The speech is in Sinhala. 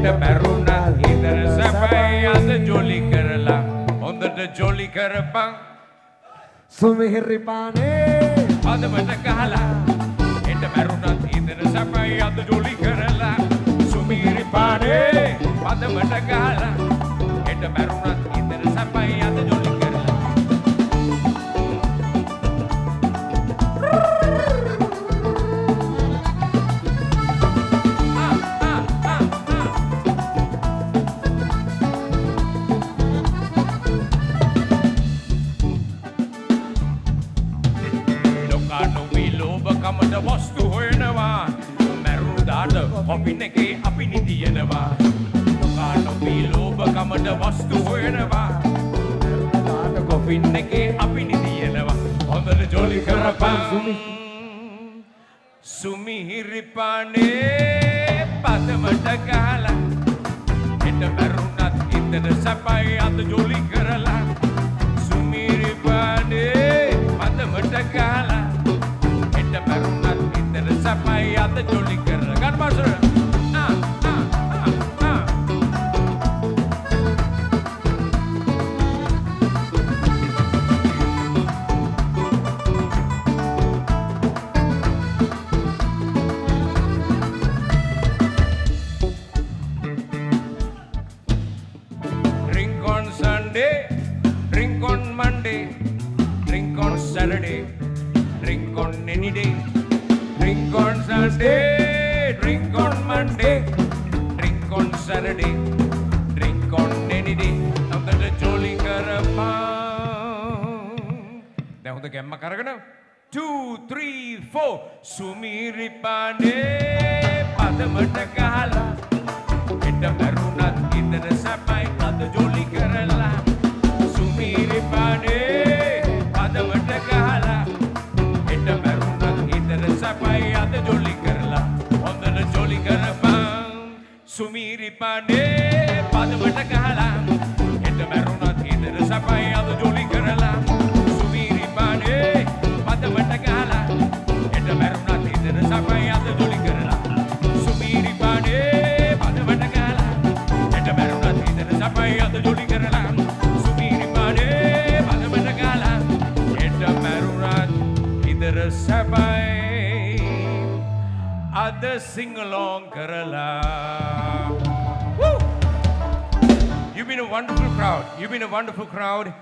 හෙට මැරුණත් හිතර සැපයි අද ජොලි කරලා හොඳට ජොලි කරපන් සුමිහිරි පානේ පදමට ගහලා හෙට මැරුණත් හිතර සැපයි අද ජොලි කරලා සුමිහිරි පානේ පදමට ගහලා හෙට මැරුණත් හිතර සැපයි අද ජොලි කරලා කමට වස්තු හොයනවා මැරුණාට කොපින් එකේ අපි නිදියනවා නොකී ලෝභ කමට වස්තු හොයනවා මැරුණාට කොපින් එකේ අපි නිදියනවා හොඳට ජොලි කරපන් සුමිහිරි පානේ පදමට ගහලා හෙට මැරුණත් හිතට සැපයි අද ජොලි කරලා සුමිහිරි පානේ පදමට ගහලා මැරුණත් හිතට සැපයි අද ජොලි කරලා ගන්න මාසර Drink on Sunday, drink on Monday, drink on Saturday, drink on any day. Drink on Sunday, drink on Monday, drink on Saturday, drink on any day. Namdata jolly karappan. දැන් හොඳ ගැම්ම කරගෙන 2 3 4 සුමිහිරි පානේ පදමට ගහලා හෙට මැරුණත් හිතට සැපයි අද ජොලි කරලා සුමිහිරි පානේ පදමට ගහලා හෙට මැරුණත් හිතට සැපයි අද ජොලි කරලා හොඳට ජොලි කරපන් සුමිහිරි පානේ පදමට ගහලා හෙට මැරුණත් හිතට සැපයි අද ජොලි කරලා සුමිහිරි පානේ පදමට ගහලා හෙට මැරුණත් හිතට සැපයි අද ජොලි කරලා සුමිහිරි පානේ පදමට ගහලා හෙට මැරුණත් හිතට සැපයි අද ජොලි කරලා සුමිහිරි පානේ පදමට ගහලා හෙට මැරුණත් හිතට සැපයි Other sing along Kerala. Woo! You've been a wonderful crowd.